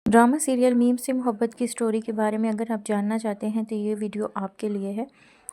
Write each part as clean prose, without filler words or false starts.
Drama serial meme से मोहब्बत की स्टोरी के बारे में अगर आप जानना चाहते हैं तो ये वीडियो आपके लिए है।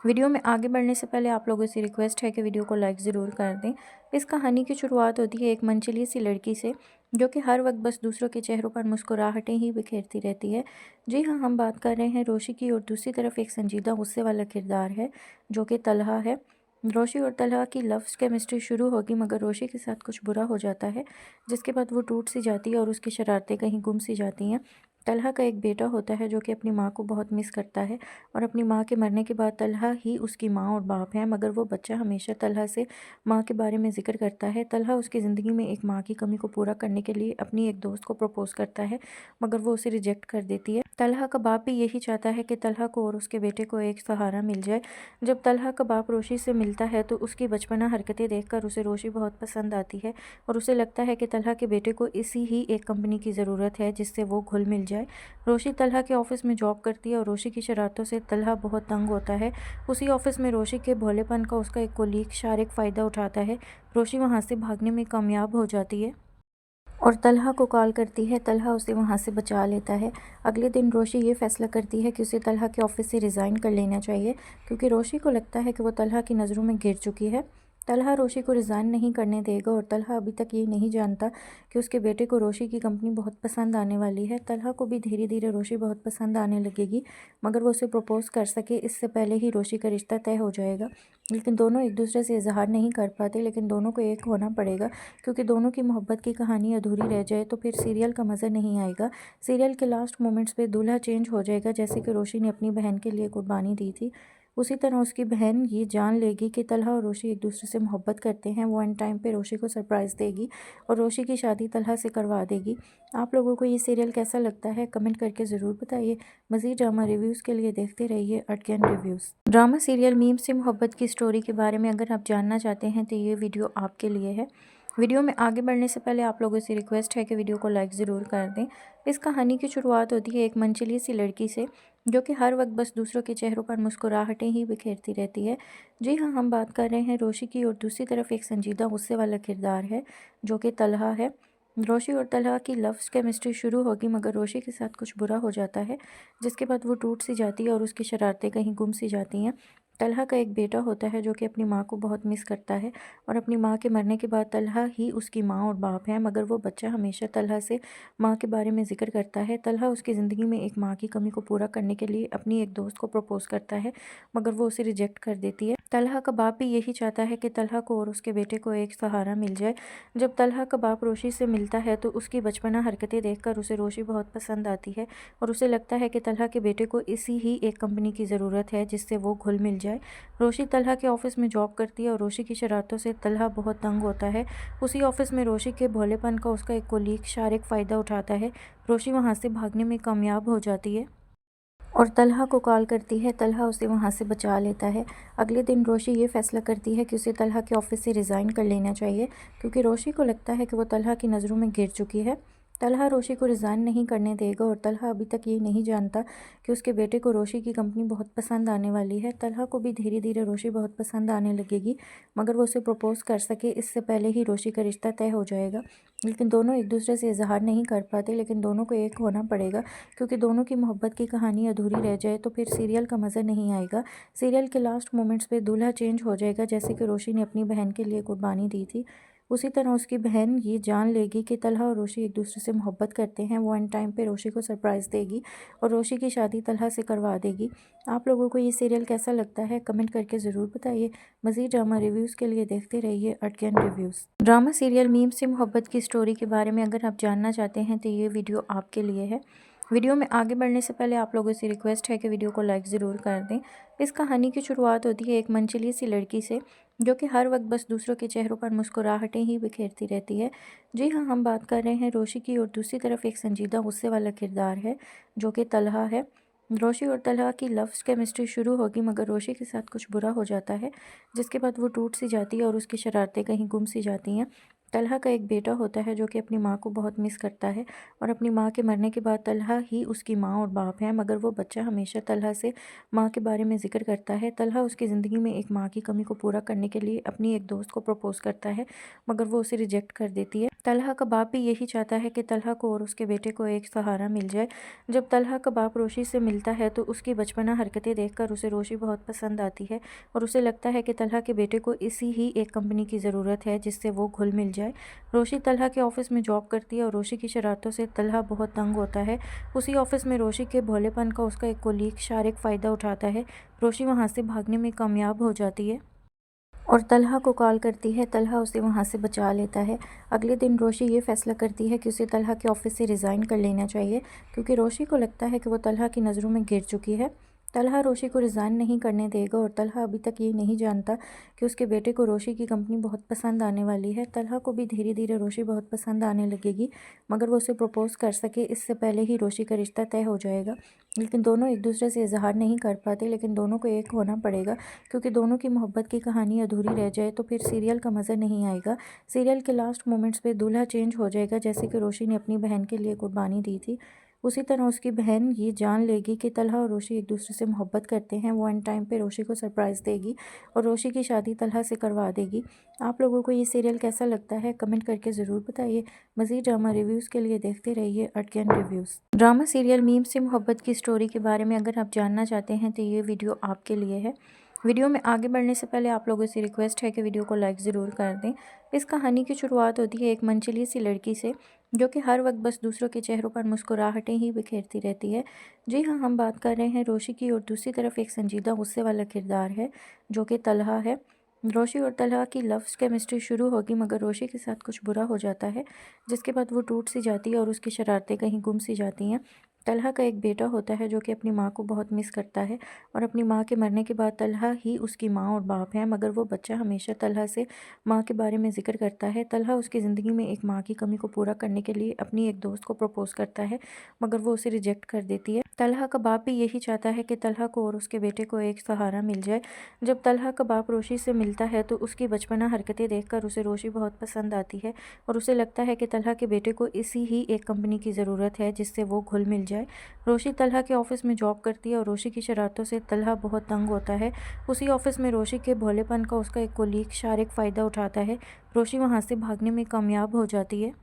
वीडियो में आगे बढ़ने से पहले आप लोगों से रिक्वेस्ट है कि वीडियो को लाइक ज़रूर कर दें। इस कहानी की शुरुआत होती है एक मनचली सी लड़की से, जो कि हर वक्त बस दूसरों के चेहरों पर मुस्कुराहटें ही बिखेरती रहती है। जी हाँ, हम बात कर रहे हैं रोशी की, और दूसरी तरफ एक संजीदा गुस्से वाला किरदार है जो कि तलहा है। रोशी और तलहा की लव केमिस्ट्री शुरू होगी, मगर रोशी के साथ कुछ बुरा हो जाता है, जिसके बाद वो टूट सी जाती है और उसकी शरारतें कहीं गुम सी जाती हैं। तलहा का एक बेटा होता है जो कि अपनी माँ को बहुत मिस करता है, और अपनी माँ के मरने के बाद तलहा ही उसकी माँ और बाप है, मगर वो बच्चा हमेशा तलहा से माँ के बारे में ज़िक्र करता है। तलहा उसकी ज़िंदगी में एक माँ की कमी को पूरा करने के लिए अपनी एक दोस्त को प्रपोज़ करता है, मगर वो उसे रिजेक्ट कर देती है। तलहा का बाप भी यही चाहता है कि तलहा को और उसके बेटे को एक सहारा मिल जाए। जब तलहा का बाप रोशी से मिलता है तो उसकी बचपना हरकतें देखकर उसे रोशी बहुत पसंद आती है, और उसे लगता है कि तलहा के बेटे को इसी ही एक कंपनी की ज़रूरत है जिससे वो घुल मिल जाए। रोशी तलहा के ऑफिस में जॉब करती है और रोशी की शरारतों से तलहा बहुत तंग होता है। उसी ऑफिस में रोशी के भोलेपन का उसका एक कोलीग शारिक फ़ायदा उठाता है। रोशी वहाँ से भागने में कामयाब हो जाती है और तलहा को कॉल करती है। तलहा उसे वहाँ से बचा लेता है। अगले दिन रोशी ये फैसला करती है कि उसे तलहा के ऑफिस से रिज़ाइन कर लेना चाहिए, क्योंकि रोशी को लगता है कि वो तलहा की नज़रों में गिर चुकी है। तलहा रोशी को रिज़ाइन नहीं करने देगा, और तलहा अभी तक ये नहीं जानता कि उसके बेटे को रोशी की कंपनी बहुत पसंद आने वाली है। तलहा को भी धीरे धीरे रोशी बहुत पसंद आने लगेगी, मगर वो उसे प्रपोज़ कर सके इससे पहले ही रोशी का रिश्ता तय हो जाएगा। लेकिन दोनों एक दूसरे से इजहार नहीं कर पाते, लेकिन दोनों को एक होना पड़ेगा, क्योंकि दोनों की मोहब्बत की कहानी अधूरी रह जाए तो फिर सीरियल का मज़ा नहीं आएगा। सीरियल के लास्ट मोमेंट्स पे दूल्हा चेंज हो जाएगा, जैसे कि रोशी ने अपनी बहन के लिए कुर्बानी दी थी, उसी तरह उसकी बहन ये जान लेगी कि तलहा और रोशी एक दूसरे से मोहब्बत करते हैं। वो एंड टाइम पे रोशी को सरप्राइज़ देगी और रोशी की शादी तलहा से करवा देगी। आप लोगों को ये सीरियल कैसा लगता है, कमेंट करके ज़रूर बताइए। मज़ीद ड्रामा रिव्यूज़ के लिए देखते रहिए अटकन रिव्यूज़। ड्रामा सीरियल मीम से मोहब्बत की स्टोरी के बारे में अगर आप जानना चाहते हैं तो ये वीडियो आपके लिए है। वीडियो में आगे बढ़ने से पहले आप लोगों से रिक्वेस्ट है कि वीडियो को लाइक ज़रूर कर दें। इस कहानी की शुरुआत होती है एक मनचली सी लड़की से, जो कि हर वक्त बस दूसरों के चेहरों पर मुस्कुराहटें ही बिखेरती रहती है। जी हाँ, हम बात कर रहे हैं रोशी की, और दूसरी तरफ एक संजीदा गुस्से वाला किरदार है जो कि तलहा है। रोशी और तलहा की लव केमिस्ट्री शुरू होगी, मगर रोशी के साथ कुछ बुरा हो जाता है, जिसके बाद वो टूट सी जाती है और उसकी शरारतें कहीं गुम सी जाती हैं। तलहा का एक बेटा होता है जो कि अपनी माँ को बहुत मिस करता है, और अपनी माँ के मरने के बाद तलहा ही उसकी माँ और बाप है, मगर वो बच्चा हमेशा तलहा से माँ के बारे में ज़िक्र करता है। तलहा उसकी ज़िंदगी में एक माँ की कमी को पूरा करने के लिए अपनी एक दोस्त को प्रपोज़ करता है, मगर वो उसे रिजेक्ट कर देती है। तलहा का बाप भी यही चाहता है कि तलहा को और उसके बेटे को एक सहारा मिल जाए। जब तलहा का बाप रोशी से मिलता है तो उसकी बचपना हरकतें देखकर उसे रोशी बहुत पसंद आती है, और उसे लगता है कि तलहा के बेटे को इसी ही एक कंपनी की ज़रूरत है जिससे वो घुल मिल जाए। रोशी तलहा के ऑफिस में जॉब करती है और रोशी की शरारतों से तलहा बहुत तंग होता है। उसी ऑफिस में रोशी के भोलेपन का उसका एक कोलीग शारिक फ़ायदा उठाता है। रोशी वहाँ से भागने में कामयाब हो जाती है और तलहा को कॉल करती है। तलहा उसे वहाँ से बचा लेता है। अगले दिन रोशी ये फैसला करती है कि उसे तलहा के ऑफिस से रिज़ाइन कर लेना चाहिए, क्योंकि रोशी को लगता है कि वो तलहा की नज़रों में गिर चुकी है। तलहा रोशी को रिज़ाइन नहीं करने देगा, और तलहा अभी तक ये नहीं जानता कि उसके बेटे को रोशी की कंपनी बहुत पसंद आने वाली है। तलहा को भी धीरे धीरे रोशी बहुत पसंद आने लगेगी, मगर वो उसे प्रपोज़ कर सके इससे पहले ही रोशी का रिश्ता तय हो जाएगा। लेकिन दोनों एक दूसरे से इजहार नहीं कर पाते, लेकिन दोनों को एक होना पड़ेगा, क्योंकि दोनों की मोहब्बत की कहानी अधूरी रह जाए तो फिर सीरियल का मज़ा नहीं आएगा। सीरियल के लास्ट मोमेंट्स पे दूल्हा चेंज हो जाएगा, जैसे कि रोशी ने अपनी बहन के लिए कुर्बानी दी थी, उसी तरह उसकी बहन ये जान लेगी कि तलहा और रोशी एक दूसरे से मोहब्बत करते हैं। वो एंड टाइम पे रोशी को सरप्राइज़ देगी और रोशी की शादी तलहा से करवा देगी। आप लोगों को ये सीरियल कैसा लगता है, कमेंट करके ज़रूर बताइए। मज़ीद ड्रामा रिव्यूज़ के लिए देखते रहिए अटकन रिव्यूज़। ड्रामा सीरियल मीम से मोहब्बत की स्टोरी के बारे में अगर आप जानना चाहते हैं तो ये वीडियो आपके लिए है। वीडियो में आगे बढ़ने से पहले आप लोगों से रिक्वेस्ट है कि वीडियो को लाइक ज़रूर कर दें। इस कहानी की शुरुआत होती है एक मनचली सी लड़की से, जो कि हर वक्त बस दूसरों के चेहरों पर मुस्कुराहटें ही बिखेरती रहती है। जी हाँ, हम बात कर रहे हैं रोशी की, और दूसरी तरफ एक संजीदा गुस्से वाला किरदार है जो कि तलहा है। रोशी और तलहा की लव केमिस्ट्री शुरू होगी, मगर रोशी के साथ कुछ बुरा हो जाता है, जिसके बाद वो टूट सी जाती है और उसकी शरारतें कहीं गुम सी जाती हैं। तलहा का एक बेटा होता है जो कि अपनी माँ को बहुत मिस करता है, और अपनी माँ के मरने के बाद तलहा ही उसकी माँ और बाप है, मगर वो बच्चा हमेशा तलहा से माँ के बारे में ज़िक्र करता है। तलहा उसकी ज़िंदगी में एक माँ की कमी को पूरा करने के लिए अपनी एक दोस्त को प्रपोज़ करता है, मगर वो उसे रिजेक्ट कर देती है। तलहा का बाप भी यही चाहता है कि तलहा को और उसके बेटे को एक सहारा मिल जाए। जब तलहा का बाप रोशी से मिलता है तो उसकी बचपना हरकतें देखकर उसे रोशी बहुत पसंद आती है और उसे लगता है कि तलहा के बेटे को इसी ही एक कंपनी की ज़रूरत है जिससे वो घुल मिल जाए। रोशी तलहा के ऑफिस में जॉब करती है और रोशी की शरारतों से तलहा बहुत तंग होता है। उसी ऑफिस में रोशी के भोलेपन का उसका एक कोलीग शारिक फ़ायदा उठाता है। रोशी वहाँ से भागने में कामयाब हो जाती है और तलहा को कॉल करती है। तलहा उसे वहाँ से बचा लेता है। अगले दिन रोशी ये फैसला करती है कि उसे तलहा के ऑफिस से रिज़ाइन कर लेना चाहिए, क्योंकि रोशी को लगता है कि वो तलहा की नज़रों में गिर चुकी है। तलहा रोशी को रिज़ाइन नहीं करने देगा और तलहा अभी तक ये नहीं जानता कि उसके बेटे को रोशी की कंपनी बहुत पसंद आने वाली है। तलहा को भी धीरे धीरे रोशी बहुत पसंद आने लगेगी, मगर वो उसे प्रपोज़ कर सके इससे पहले ही रोशी का रिश्ता तय हो जाएगा। लेकिन दोनों एक दूसरे से इजहार नहीं कर पाते, लेकिन दोनों को एक होना पड़ेगा, क्योंकि दोनों की मोहब्बत की कहानी अधूरी रह जाए तो फिर सीरियल का मज़ा नहीं आएगा। सीरियल के लास्ट मोमेंट्स पे दूल्हा चेंज हो जाएगा, जैसे कि रोशी ने अपनी बहन के लिए कुर्बानी दी थी। उसी तरह उसकी बहन ये जान लेगी कि तलहा और रोशी एक दूसरे से मोहब्बत करते हैं। वो एंड टाइम पे रोशी को सरप्राइज़ देगी और रोशी की शादी तलहा से करवा देगी। आप लोगों को ये सीरियल कैसा लगता है कमेंट करके ज़रूर बताइए। मज़ीद ड्रामा रिव्यूज़ के लिए देखते रहिए अटकन रिव्यूज़। ड्रामा सीरियल मीम से मोहब्बत की स्टोरी के बारे में अगर आप जानना चाहते हैं तो ये वीडियो आपके लिए है। वीडियो में आगे बढ़ने से पहले आप लोगों से रिक्वेस्ट है कि वीडियो को लाइक ज़रूर कर दें। इस कहानी की शुरुआत होती है एक मनचली सी लड़की से, जो कि हर वक्त बस दूसरों के चेहरों पर मुस्कुराहटें ही बिखेरती रहती है। जी हाँ, हम बात कर रहे हैं रोशी की, और दूसरी तरफ एक संजीदा गुस्से वाला किरदार है जो कि तलहा है। रोशी और तलहा की लव केमिस्ट्री शुरू होगी, मगर रोशी के साथ कुछ बुरा हो जाता है, जिसके बाद वो टूट सी जाती है और उसकी शरारतें कहीं गुम सी जाती हैं। तलहा का एक बेटा होता है जो कि अपनी माँ को बहुत मिस करता है, और अपनी माँ के मरने के बाद तलहा ही उसकी माँ और बाप है, मगर वो बच्चा हमेशा तलहा से माँ के बारे में ज़िक्र करता है। तलहा उसकी ज़िंदगी में एक माँ की कमी को पूरा करने के लिए अपनी एक दोस्त को प्रपोज़ करता है, मगर वो उसे रिजेक्ट कर देती है। तलहा का बाप भी यही चाहता है कि तलहा को और उसके बेटे को एक सहारा मिल जाए। जब तलहा का बाप रोशी से मिलता है तो उसकी बचपना हरकतें देखकर उसे रोशी बहुत पसंद आती है और उसे लगता है कि तलहा के बेटे को इसी ही एक कंपनी की ज़रूरत है जिससे वो घुल मिल जाए। रोशी तलहा के ऑफिस में जॉब करती है और रोशी की शरारतों से तलहा बहुत तंग होता है। उसी ऑफिस में रोशी के भोलेपन का उसका एक कोलीग शारिक फ़ायदा उठाता है। रोशी वहाँ से भागने में कामयाब हो जाती है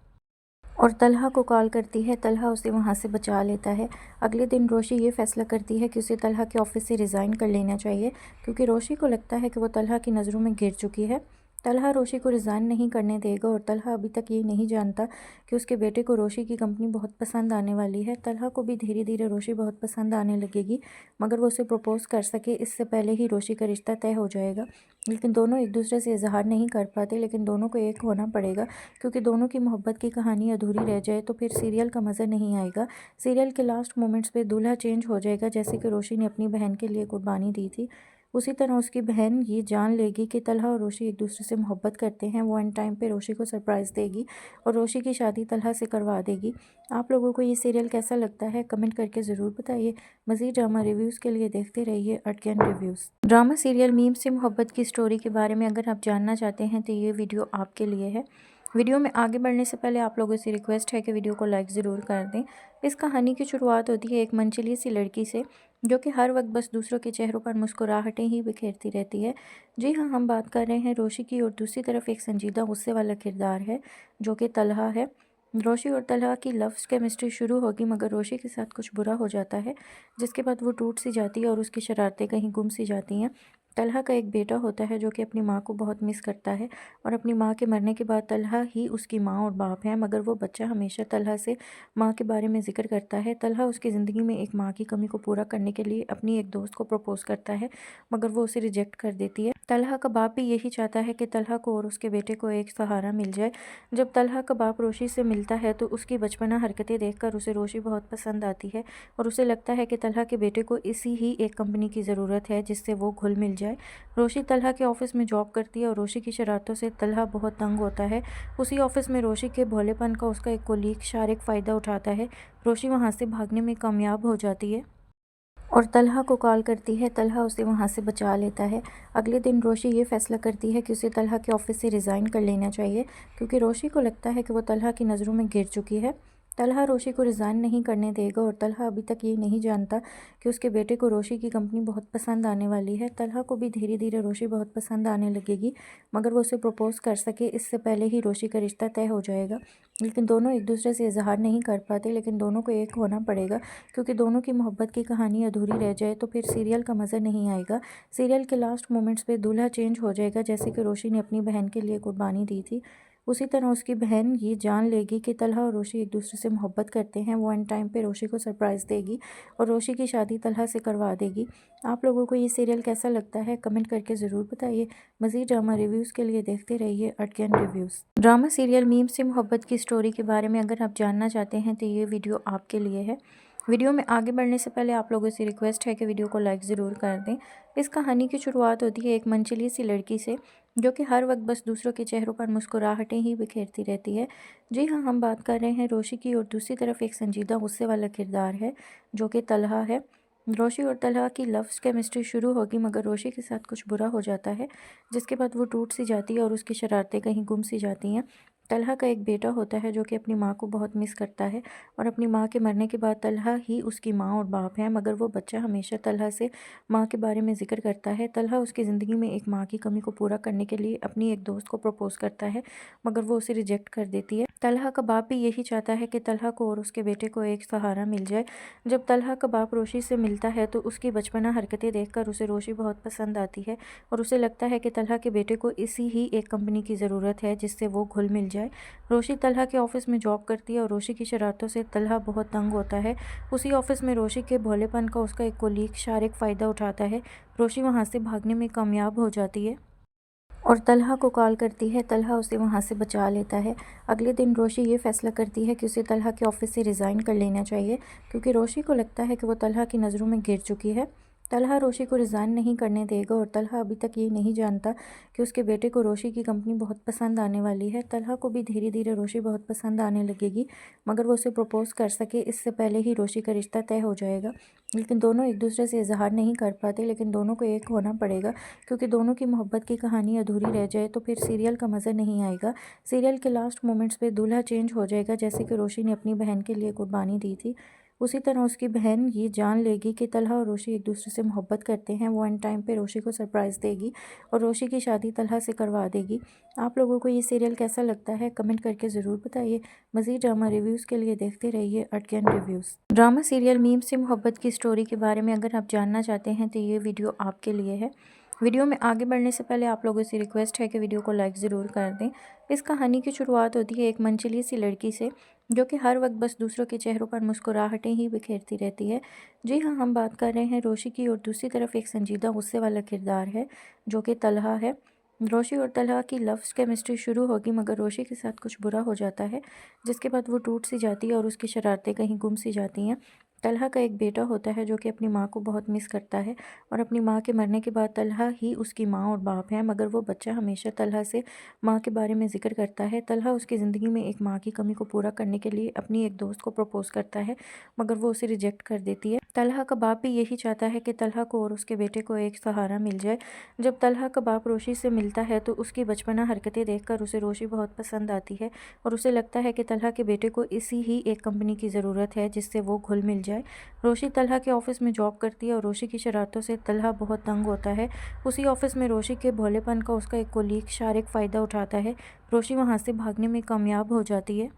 और तलहा को कॉल करती है। तलहा उसे वहाँ से बचा लेता है। अगले दिन रोशी ये फैसला करती है कि उसे तलहा के ऑफिस से रिज़ाइन कर लेना चाहिए, क्योंकि रोशी को लगता है कि वो तलहा की नज़रों में गिर चुकी है। तलहा रोशी को रिज़ाइन नहीं करने देगा और तलहा अभी तक ये नहीं जानता कि उसके बेटे को रोशी की कंपनी बहुत पसंद आने वाली है। तलहा को भी धीरे धीरे रोशी बहुत पसंद आने लगेगी, मगर वो उसे प्रपोज़ कर सके इससे पहले ही रोशी का रिश्ता तय हो जाएगा। लेकिन दोनों एक दूसरे से इजहार नहीं कर पाते, लेकिन दोनों को एक होना पड़ेगा, क्योंकि दोनों की मोहब्बत की कहानी अधूरी रह जाए तो फिर सीरियल का मज़ा नहीं आएगा। सीरियल के लास्ट मोमेंट्स पे दूल्हा चेंज हो जाएगा, जैसे कि रोशी ने अपनी बहन के लिए कुर्बानी दी थी। उसी तरह उसकी बहन ये जान लेगी कि तलहा और रोशी एक दूसरे से मोहब्बत करते हैं। वो एंड टाइम पे रोशी को सरप्राइज़ देगी और रोशी की शादी तलहा से करवा देगी। आप लोगों को ये सीरियल कैसा लगता है कमेंट करके ज़रूर बताइए। मज़ीद ड्रामा रिव्यूज़ के लिए देखते रहिए अटकन रिव्यूज़। ड्रामा सीरियल मीम से मोहब्बत की स्टोरी के बारे में अगर आप जानना चाहते हैं तो ये वीडियो आपके लिए है। वीडियो में आगे बढ़ने से पहले आप लोगों से रिक्वेस्ट है कि वीडियो को लाइक ज़रूर कर दें। इस कहानी की शुरुआत होती है एक मनचली सी लड़की से, जो कि हर वक्त बस दूसरों के चेहरों पर मुस्कुराहटें ही बिखेरती रहती है। जी हाँ, हम बात कर रहे हैं रोशी की, और दूसरी तरफ एक संजीदा गुस्से वाला किरदार है जो कि तलहा है। रोशी और तलहा की लव केमिस्ट्री शुरू होगी, मगर रोशी के साथ कुछ बुरा हो जाता है, जिसके बाद वो टूट सी जाती है और उसकी शरारतें कहीं गुम सी जाती हैं। तलहा का एक बेटा होता है जो कि अपनी माँ को बहुत मिस करता है, और अपनी माँ के मरने के बाद तलहा ही उसकी माँ और बाप है, मगर वो बच्चा हमेशा तलहा से माँ के बारे में ज़िक्र करता है। तलहा उसकी ज़िंदगी में एक माँ की कमी को पूरा करने के लिए अपनी एक दोस्त को प्रपोज़ करता है, मगर वो उसे रिजेक्ट कर देती है। तलहा का बाप भी यही चाहता है कि तलहा को और उसके बेटे को एक सहारा मिल जाए। जब तलहा का बाप रोशी से मिलता है तो उसकी बचपना हरकतें देखकर उसे रोशी बहुत पसंद आती है और उसे लगता है कि तलहा के बेटे को इसी ही एक कंपनी की ज़रूरत है जिससे वो घुल मिल जाए। रोशी तलहा के ऑफिस में जॉब करती है और रोशी की शरारतों से तलहा बहुत तंग होता है। उसी ऑफिस में रोशी के भोलेपन का उसका एक कोलीग शारिक फ़ायदा उठाता है। रोशी वहाँ से भागने में कामयाब हो जाती है और तलहा को कॉल करती है। तलहा उसे वहाँ से बचा लेता है। अगले दिन रोशी ये फैसला करती है कि उसे तलहा के ऑफिस से रिज़ाइन कर लेना चाहिए, क्योंकि रोशी को लगता है कि वो तलहा की नज़रों में गिर चुकी है। तलहा रोशी को रिज़ाइन नहीं करने देगा और तलहा अभी तक ये नहीं जानता कि उसके बेटे को रोशी की कंपनी बहुत पसंद आने वाली है। तलहा को भी धीरे धीरे रोशी बहुत पसंद आने लगेगी, मगर वो उसे प्रपोज़ कर सके इससे पहले ही रोशी का रिश्ता तय हो जाएगा। लेकिन दोनों एक दूसरे से इजहार नहीं कर पाते, लेकिन दोनों को एक होना पड़ेगा, क्योंकि दोनों की मोहब्बत की कहानी अधूरी रह जाए तो फिर सीरियल का मज़ा नहीं आएगा। सीरियल के लास्ट मोमेंट्स पे दूल्हा चेंज हो जाएगा, जैसे कि रोशी ने अपनी बहन के लिए कुर्बानी दी थी। उसी तरह उसकी बहन ये जान लेगी कि तलहा और रोशी एक दूसरे से मोहब्बत करते हैं। वो एंड टाइम पे रोशी को सरप्राइज़ देगी और रोशी की शादी तलहा से करवा देगी। आप लोगों को ये सीरियल कैसा लगता है, कमेंट करके ज़रूर बताइए। मज़ीद ड्रामा रिव्यूज़ के लिए देखते रहिए अर्टगैन रिव्यूज़। ड्रामा सीरियल मीम से मोहब्बत की स्टोरी के बारे में अगर आप जानना चाहते हैं तो ये वीडियो आपके लिए है। वीडियो में आगे बढ़ने से पहले आप लोगों से रिक्वेस्ट है कि वीडियो को लाइक ज़रूर कर दें। इस कहानी की शुरुआत होती है एक मनचली सी लड़की से, जो कि हर वक्त बस दूसरों के चेहरों पर मुस्कुराहटें ही बिखेरती रहती है। जी हाँ, हम बात कर रहे हैं रोशी की, और दूसरी तरफ एक संजीदा गुस्से वाला किरदार है जो कि तलहा है। रोशी और तलहा की लव केमिस्ट्री शुरू होगी, मगर रोशी के साथ कुछ बुरा हो जाता है, जिसके बाद वो टूट सी जाती है और उसकी शरारतें कहीं गुम सी जाती हैं। तलहा का एक बेटा होता है जो कि अपनी माँ को बहुत मिस करता है, और अपनी माँ के मरने के बाद तलहा ही उसकी माँ और बाप है, मगर वो बच्चा हमेशा तलहा से माँ के बारे में ज़िक्र करता है। तलहा उसकी ज़िंदगी में एक माँ की कमी को पूरा करने के लिए अपनी एक दोस्त को प्रपोज़ करता है, मगर वो उसे रिजेक्ट कर देती है। तलहा का बाप भी यही चाहता है कि तलहा को और उसके बेटे को एक सहारा मिल जाए। जब तलहा का बाप रोशी से मिलता है तो उसकी बचपना हरकतें देखकर उसे रोशी बहुत पसंद आती है, और उसे लगता है कि तलहा के बेटे को इसी ही एक कंपनी की ज़रूरत है जिससे वो घुल मिल जाए। रोशी तलहा के ऑफिस में जॉब करती है और रोशी की शरारतों से तलहा बहुत तंग होता है। उसी ऑफिस में रोशी के भोलेपन का उसका एक कोलीग शारिक फ़ायदा उठाता है। रोशी वहाँ से भागने में कामयाब हो जाती है और तलहा को कॉल करती है। तलहा उसे वहाँ से बचा लेता है। अगले दिन रोशी ये फैसला करती है कि उसे तलहा के ऑफिस से रिज़ाइन कर लेना चाहिए, क्योंकि रोशी को लगता है कि वो तलहा की नज़रों में गिर चुकी है। तलहा रोशी को रिज़ाइन नहीं करने देगा और तलहा अभी तक ये नहीं जानता कि उसके बेटे को रोशी की कंपनी बहुत पसंद आने वाली है। तलहा को भी धीरे धीरे रोशी बहुत पसंद आने लगेगी, मगर वो उसे प्रपोज़ कर सके इससे पहले ही रोशी का रिश्ता तय हो जाएगा। लेकिन दोनों एक दूसरे से इजहार नहीं कर पाते, लेकिन दोनों को एक होना पड़ेगा, क्योंकि दोनों की मोहब्बत की कहानी अधूरी रह जाए तो फिर सीरियल का मज़ा नहीं आएगा। सीरियल के लास्ट मोमेंट्स पे दूल्हा चेंज हो जाएगा, जैसे कि रोशी ने अपनी बहन के लिए कुर्बानी दी थी। उसी तरह उसकी बहन ये जान लेगी कि तलहा और रोशी एक दूसरे से मोहब्बत करते हैं। वो एंड टाइम पे रोशी को सरप्राइज़ देगी और रोशी की शादी तलहा से करवा देगी। आप लोगों को ये सीरियल कैसा लगता है, कमेंट करके ज़रूर बताइए। मज़ीद ड्रामा रिव्यूज़ के लिए देखते रहिए अर्टगैन रिव्यूज़। ड्रामा सीरियल मीम से मोहब्बत की स्टोरी के बारे में अगर आप जानना चाहते हैं तो ये वीडियो आपके लिए है। वीडियो में आगे बढ़ने से पहले आप लोगों से रिक्वेस्ट है कि वीडियो को लाइक ज़रूर कर दें। इस कहानी की शुरुआत होती है एक मनचली सी लड़की से, जो कि हर वक्त बस दूसरों के चेहरों पर मुस्कुराहटें ही बिखेरती रहती है। जी हाँ, हम बात कर रहे हैं रोशी की, और दूसरी तरफ एक संजीदा गुस्से वाला किरदार है जो कि तलहा है। रोशी और तलहा की लव केमिस्ट्री शुरू होगी, मगर रोशी के साथ कुछ बुरा हो जाता है, जिसके बाद वो टूट सी जाती है और उसकी शरारतें कहीं गुम सी जाती हैं। तलहा का एक बेटा होता है जो कि अपनी माँ को बहुत मिस करता है, और अपनी माँ के मरने के बाद तलहा ही उसकी माँ और बाप है, मगर वो बच्चा हमेशा तलहा से माँ के बारे में ज़िक्र करता है। तलहा उसकी ज़िंदगी में एक माँ की कमी को पूरा करने के लिए अपनी एक दोस्त को प्रपोज़ करता है, मगर वो उसे रिजेक्ट कर देती है। तलहा का बाप भी यही चाहता है कि तलहा को और उसके बेटे को एक सहारा मिल जाए। जब तलहा का बाप रोशी से मिलता है तो उसकी बचपना हरकतें देखकर उसे रोशी बहुत पसंद आती है, और उसे लगता है कि तलहा के बेटे को इसी ही एक कंपनी की ज़रूरत है जिससे वो घुल मिल जाए। रोशी तलहा के ऑफिस में जॉब करती है और रोशी की शरारतों से तलहा बहुत तंग होता है। उसी ऑफिस में रोशी के भोलेपन का उसका एक कोलीग शारिक फ़ायदा उठाता है। रोशी वहाँ से भागने में कामयाब हो जाती है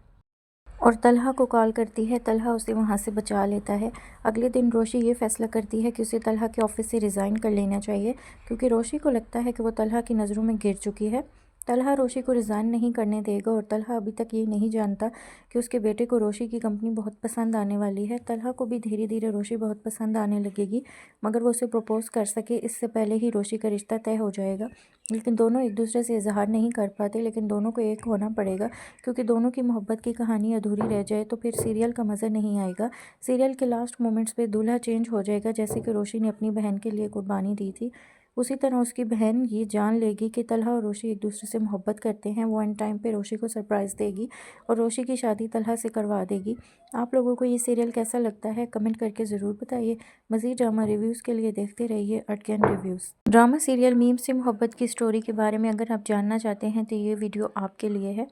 और तलहा को कॉल करती है। तलहा उसे वहाँ से बचा लेता है। अगले दिन रोशी ये फैसला करती है कि उसे तलहा के ऑफिस से रिज़ाइन कर लेना चाहिए, क्योंकि रोशी को लगता है कि वो तलहा की नज़रों में गिर चुकी है। तलहा रोशी को रिज़ाइन नहीं करने देगा और तलहा अभी तक ये नहीं जानता कि उसके बेटे को रोशी की कंपनी बहुत पसंद आने वाली है। तलहा को भी धीरे धीरे रोशी बहुत पसंद आने लगेगी, मगर वो उसे प्रपोज़ कर सके इससे पहले ही रोशी का रिश्ता तय हो जाएगा। लेकिन दोनों एक दूसरे से इजहार नहीं कर पाते, लेकिन दोनों को एक होना पड़ेगा, क्योंकि दोनों की मोहब्बत की कहानी अधूरी रह जाए तो फिर सीरियल का मज़ा नहीं आएगा। सीरियल के लास्ट मोमेंट्स पे दूल्हा चेंज हो जाएगा, जैसे कि रोशी ने अपनी बहन के लिए कुर्बानी दी थी। उसी तरह उसकी बहन ये जान लेगी कि तलहा और रोशी एक दूसरे से मोहब्बत करते हैं। वो एंड टाइम पे रोशी को सरप्राइज़ देगी और रोशी की शादी तलहा से करवा देगी। आप लोगों को ये सीरियल कैसा लगता है, कमेंट करके ज़रूर बताइए। मज़ीद ड्रामा रिव्यूज़ के लिए देखते रहिए अर्टगैन रिव्यूज़। ड्रामा सीरियल मीम से मोहब्बत की स्टोरी के बारे में अगर आप जानना चाहते हैं तो ये वीडियो आपके लिए है।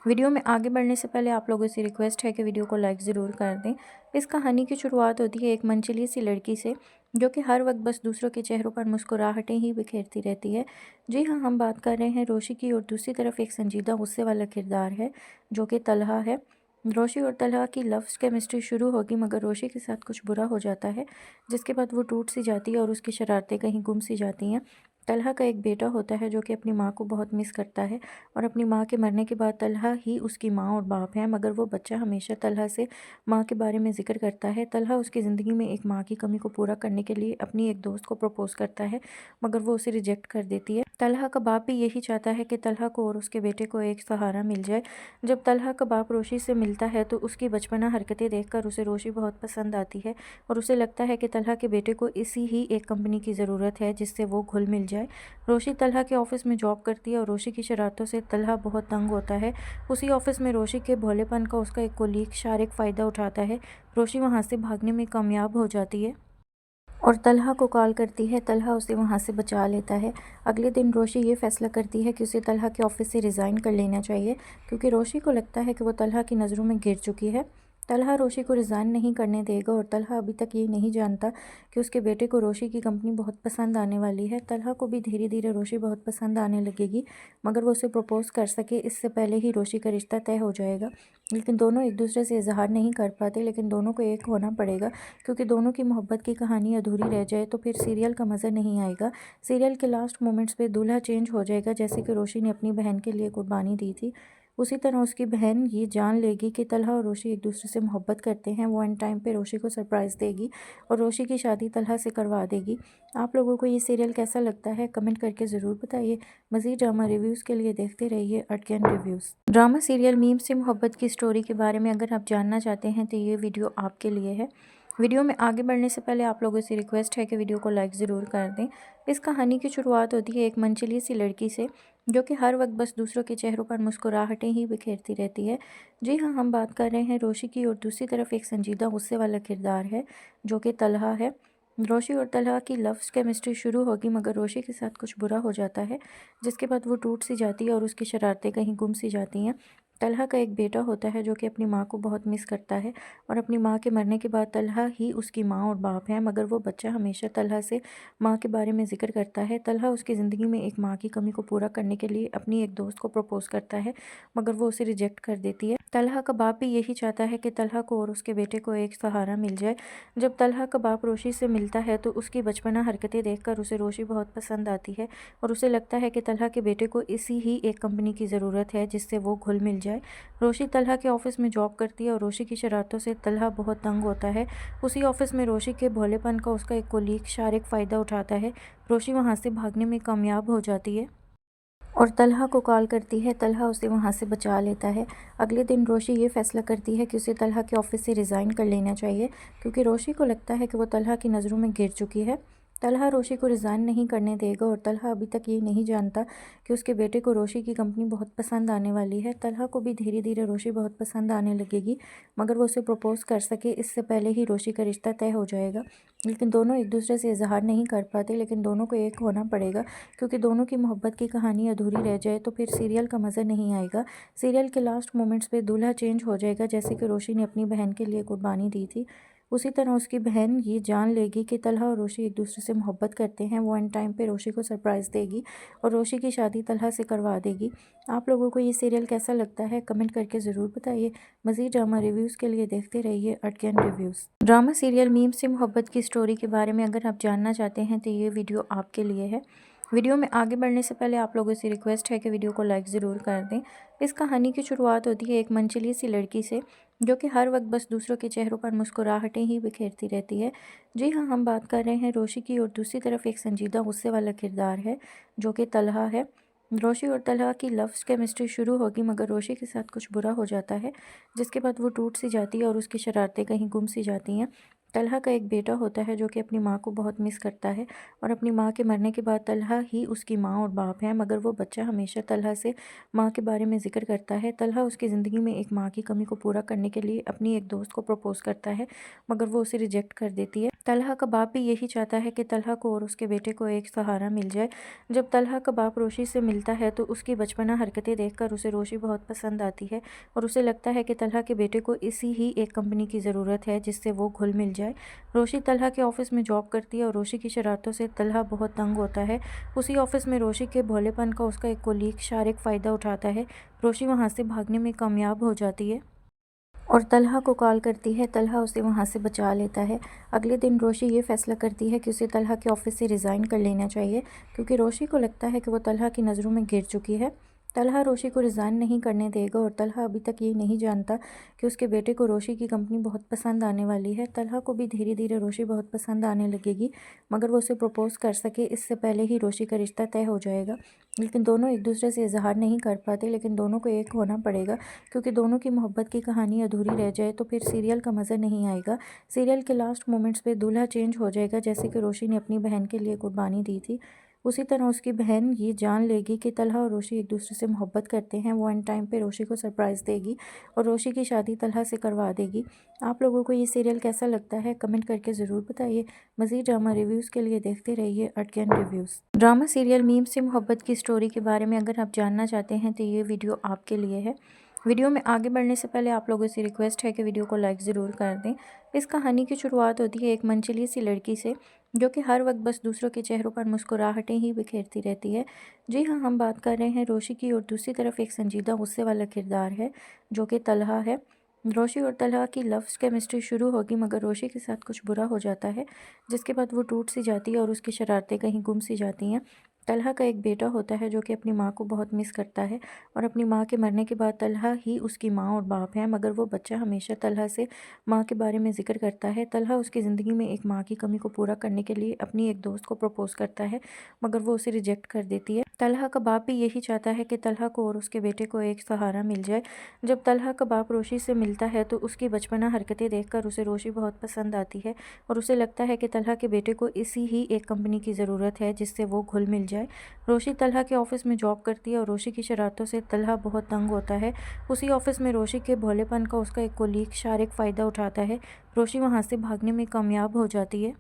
वीडियो में आगे बढ़ने से पहले आप लोगों से रिक्वेस्ट है कि वीडियो को लाइक ज़रूर कर दें। इस कहानी की शुरुआत होती है एक मनचली सी लड़की से, जो कि हर वक्त बस दूसरों के चेहरों पर मुस्कुराहटें ही बिखेरती रहती है। जी हाँ, हम बात कर रहे हैं रोशी की, और दूसरी तरफ एक संजीदा गुस्से वाला किरदार है जो कि तलहा है। रोशी और तलहा की लव केमिस्ट्री शुरू होगी, मगर रोशी के साथ कुछ बुरा हो जाता है, जिसके बाद वो टूट सी जाती है और उसकी शरारतें कहीं गुम सी जाती हैं। तलहा का एक बेटा होता है जो कि अपनी माँ को बहुत मिस करता है, और अपनी माँ के मरने के बाद तलहा ही उसकी माँ और बाप है, मगर वो बच्चा हमेशा तलहा से माँ के बारे में ज़िक्र करता है। तलहा उसकी ज़िंदगी में एक माँ की कमी को पूरा करने के लिए अपनी एक दोस्त को प्रपोज़ करता है, मगर वो उसे रिजेक्ट कर देती है। तलहा का बाप भी यही चाहता है कि तलहा को और उसके बेटे को एक सहारा मिल जाए। जब तलहा का बाप रोशी से मिलता है तो उसकी बचपना हरकतें देखकर उसे रोशी बहुत पसंद आती है, और उसे लगता है कि तलहा के बेटे को इसी ही एक कंपनी की ज़रूरत है जिससे वो घुल मिल जाए। रोशी तलहा के ऑफिस में जॉब करती है, और रोशी की शरारतों से तलहा बहुत तंग होता है। उसी ऑफिस में रोशी के भोलेपन का उसका एक कोलीग शारिक फ़ायदा उठाता है। रोशी वहाँ से भागने में कामयाब हो जाती है और तलहा को कॉल करती है। तलहा उसे वहाँ से बचा लेता है। अगले दिन रोशी ये फैसला करती है कि उसे तलहा के ऑफिस से रिज़ाइन कर लेना चाहिए, क्योंकि रोशी को लगता है कि वो तलहा की नज़रों में गिर चुकी है। तलहा रोशी को रिज़ाइन नहीं करने देगा, और तलहा अभी तक ये नहीं जानता कि उसके बेटे को रोशी की कंपनी बहुत पसंद आने वाली है। तलहा को भी धीरे धीरे रोशी बहुत पसंद आने लगेगी, मगर वो उसे प्रपोज़ कर सके इससे पहले ही रोशी का रिश्ता तय हो जाएगा। लेकिन दोनों एक दूसरे से इजहार नहीं कर पाते, लेकिन दोनों को एक होना पड़ेगा, क्योंकि दोनों की मोहब्बत की कहानी अधूरी रह जाए तो फिर सीरियल का मज़ा नहीं आएगा। सीरियल के लास्ट मोमेंट्स पे दूल्हा चेंज हो जाएगा, जैसे कि रोशी ने अपनी बहन के लिए कुर्बानी दी थी। उसी तरह उसकी बहन ये जान लेगी कि तलहा और रोशी एक दूसरे से मोहब्बत करते हैं। वो एंड टाइम पे रोशी को सरप्राइज़ देगी और रोशी की शादी तलहा से करवा देगी। आप लोगों को ये सीरियल कैसा लगता है, कमेंट करके ज़रूर बताइए। मज़ीद ड्रामा रिव्यूज़ के लिए देखते रहिए अर्कन रिव्यूज़। ड्रामा सीरियल मीम से मोहब्बत की स्टोरी के बारे में अगर आप जानना चाहते हैं तो ये वीडियो आपके लिए है। वीडियो में आगे बढ़ने से पहले आप लोगों से रिक्वेस्ट है कि वीडियो को लाइक ज़रूर कर दें। इस कहानी की शुरुआत होती है एक मनचली सी लड़की से, जो कि हर वक्त बस दूसरों के चेहरों पर मुस्कुराहटें ही बिखेरती रहती है। जी हाँ, हम बात कर रहे हैं रोशी की, और दूसरी तरफ एक संजीदा गुस्से वाला किरदार है जो कि तलहा है। रोशी और तलहा की लव केमिस्ट्री शुरू होगी, मगर रोशी के साथ कुछ बुरा हो जाता है, जिसके बाद वो टूट सी जाती है और उसकी शरारतें कहीं गुम सी जाती हैं। तलहा का एक बेटा होता है जो कि अपनी माँ को बहुत मिस करता है, और अपनी माँ के मरने के बाद तलहा ही उसकी माँ और बाप है, मगर वो बच्चा हमेशा तलहा से माँ के बारे में ज़िक्र करता है। तलहा उसकी ज़िंदगी में एक माँ की कमी को पूरा करने के लिए अपनी एक दोस्त को प्रपोज़ करता है, मगर वो उसे रिजेक्ट कर देती है। तलहा का बाप भी यही चाहता है कि तलहा को और उसके बेटे को एक सहारा मिल जाए। जब तलहा का बाप रोशी से मिलता है तो उसकी बचपना हरकतें देखकर उसे रोशी बहुत पसंद आती है, और उसे लगता है कि तलहा के बेटे को इसी ही एक कंपनी की ज़रूरत है जिससे वो घुल मिल जाए। रोशी तलहा के ऑफिस में जॉब करती है, और रोशी की शरारतों से तलहा बहुत तंग होता है। उसी ऑफिस में रोशी के भोलेपन का उसका एक कोलीग शारिक फ़ायदा उठाता है। रोशी वहाँ से भागने में कामयाब हो जाती है और तलहा को कॉल करती है। तलहा उसे वहाँ से बचा लेता है। अगले दिन रोशी ये फैसला करती है कि उसे तलहा के ऑफिस से रिज़ाइन कर लेना चाहिए, क्योंकि रोशी को लगता है कि वो तलहा की नज़रों में गिर चुकी है। तलहा रोशी को रिज़ाइन नहीं करने देगा, और तलहा अभी तक ये नहीं जानता कि उसके बेटे को रोशी की कंपनी बहुत पसंद आने वाली है। तलहा को भी धीरे धीरे रोशी बहुत पसंद आने लगेगी, मगर वो उसे प्रपोज़ कर सके इससे पहले ही रोशी का रिश्ता तय हो जाएगा। लेकिन दोनों एक दूसरे से इजहार नहीं कर पाते, लेकिन दोनों को एक होना पड़ेगा, क्योंकि दोनों की मोहब्बत की कहानी अधूरी रह जाए तो फिर सीरियल का मज़ा नहीं आएगा। सीरियल के लास्ट मोमेंट्स पे दूल्हा चेंज हो जाएगा, जैसे कि रोशी ने अपनी बहन के लिए कुर्बानी दी थी। उसी तरह उसकी बहन ये जान लेगी कि तलहा और रोशी एक दूसरे से मोहब्बत करते हैं। वो एंड टाइम पे रोशी को सरप्राइज़ देगी और रोशी की शादी तलहा से करवा देगी। आप लोगों को ये सीरियल कैसा लगता है, कमेंट करके ज़रूर बताइए। मज़ीद ड्रामा रिव्यूज़ के लिए देखते रहिए अर्कन रिव्यूज़। ड्रामा सीरियल मीम से मोहब्बत की स्टोरी के बारे में अगर आप जानना चाहते हैं तो ये वीडियो आपके लिए है। वीडियो में आगे बढ़ने से पहले आप लोगों से रिक्वेस्ट है कि वीडियो को लाइक ज़रूर कर दें। इस कहानी की शुरुआत होती है एक मनचली सी लड़की से, जो कि हर वक्त बस दूसरों के चेहरों पर मुस्कुराहटें ही बिखेरती रहती है। जी हाँ, हम बात कर रहे हैं रोशी की, और दूसरी तरफ एक संजीदा गुस्से वाला किरदार है जो कि तलहा है। रोशी और तलहा की लव केमिस्ट्री शुरू होगी, मगर रोशी के साथ कुछ बुरा हो जाता है, जिसके बाद वो टूट सी जाती है और उसकी शरारतें कहीं गुम सी जाती हैं। तलहा का एक बेटा होता है जो कि अपनी माँ को बहुत मिस करता है, और अपनी माँ के मरने के बाद तलहा ही उसकी माँ और बाप है, मगर वो बच्चा हमेशा तलहा से माँ के बारे में ज़िक्र करता है। तलहा उसकी ज़िंदगी में एक माँ की कमी को पूरा करने के लिए अपनी एक दोस्त को प्रपोज़ करता है, मगर वो उसे रिजेक्ट कर देती है। तलहा का बाप भी यही चाहता है कि तलहा को और उसके बेटे को एक सहारा मिल जाए। जब तलहा का बाप रोशी से मिलता है तो उसकी बचपना हरकतें देखकर उसे रोशी बहुत पसंद आती है और उसे लगता है कि तलहा के बेटे को इसी ही एक कंपनी की ज़रूरत है जिससे वो घुल मिल जाए। रोशी तलहा के ऑफिस में जॉब करती है और रोशी की शरारतों से तलहा बहुत तंग होता है। उसी ऑफिस में रोशी के भोलेपन का उसका एक कोलीग शारिक फ़ायदा उठाता है। रोशी वहाँ से भागने में कामयाब हो जाती है और तलहा को कॉल करती है। तलहा उसे वहाँ से बचा लेता है। अगले दिन रोशी ये फ़ैसला करती है कि उसे तलहा के ऑफ़िस से रिज़ाइन कर लेना चाहिए, क्योंकि रोशी को लगता है कि वो तलहा की नज़रों में गिर चुकी है। तलहा रोशी को रिज़ाइन नहीं करने देगा और तलहा अभी तक ये नहीं जानता कि उसके बेटे को रोशी की कंपनी बहुत पसंद आने वाली है। तलहा को भी धीरे धीरे रोशी बहुत पसंद आने लगेगी, मगर वो उसे प्रपोज़ कर सके इससे पहले ही रोशी का रिश्ता तय हो जाएगा। लेकिन दोनों एक दूसरे से इजहार नहीं कर पाते, लेकिन दोनों को एक होना पड़ेगा, क्योंकि दोनों की मोहब्बत की कहानी अधूरी रह जाए तो फिर सीरियल का मज़ा नहीं आएगा। सीरियल के लास्ट मोमेंट्स पे दूल्हा चेंज हो जाएगा, जैसे कि रोशी ने अपनी बहन के लिए कुर्बानी दी थी। उसी तरह उसकी बहन ये जान लेगी कि तलहा और रोशी एक दूसरे से मोहब्बत करते हैं। वो एंड टाइम पे रोशी को सरप्राइज़ देगी और रोशी की शादी तलहा से करवा देगी। आप लोगों को ये सीरियल कैसा लगता है कमेंट करके ज़रूर बताइए। मज़ीद ड्रामा रिव्यूज़ के लिए देखते रहिए अटकन रिव्यूज़। ड्रामा सीरियल मीम से मोहब्बत की स्टोरी के बारे में अगर आप जानना चाहते हैं तो ये वीडियो आपके लिए है। वीडियो में आगे बढ़ने से पहले आप लोगों से रिक्वेस्ट है कि वीडियो को लाइक ज़रूर कर दें। इस कहानी की शुरुआत होती है एक मनचली सी लड़की से, जो कि हर वक्त बस दूसरों के चेहरों पर मुस्कुराहटें ही बिखेरती रहती है। जी हाँ, हम बात कर रहे हैं रोशी की, और दूसरी तरफ एक संजीदा गुस्से वाला किरदार है जो कि तलहा है। रोशी और तलहा की लव केमिस्ट्री शुरू होगी, मगर रोशी के साथ कुछ बुरा हो जाता है, जिसके बाद वो टूट सी जाती है और उसकी शरारतें कहीं गुम सी जाती हैं। तलहा का एक बेटा होता है जो कि अपनी माँ को बहुत मिस करता है, और अपनी माँ के मरने के बाद तलहा ही उसकी माँ और बाप है, मगर वो बच्चा हमेशा तलहा से माँ के बारे में ज़िक्र करता है। तलहा उसकी ज़िंदगी में एक माँ की कमी को पूरा करने के लिए अपनी एक दोस्त को प्रपोज़ करता है, मगर वो उसे रिजेक्ट कर देती है। तलहा का बाप भी यही चाहता है कि तलहा को और उसके बेटे को एक सहारा मिल जाए। जब तलहा का बाप रोशी से मिलता है तो उसकी बचपना हरकतें देखकर उसे रोशी बहुत पसंद आती है और उसे लगता है कि तलहा के बेटे को इसी ही एक कंपनी की ज़रूरत है जिससे वो घुल मिल जाए। रोशी तलहा के ऑफिस में जॉब करती है और रोशी की शरारतों से तलहा बहुत तंग होता है। उसी ऑफिस में रोशी के भोलेपन का उसका एक कोलीग शारिक फ़ायदा उठाता है। रोशी वहाँ से भागने में कामयाब हो जाती है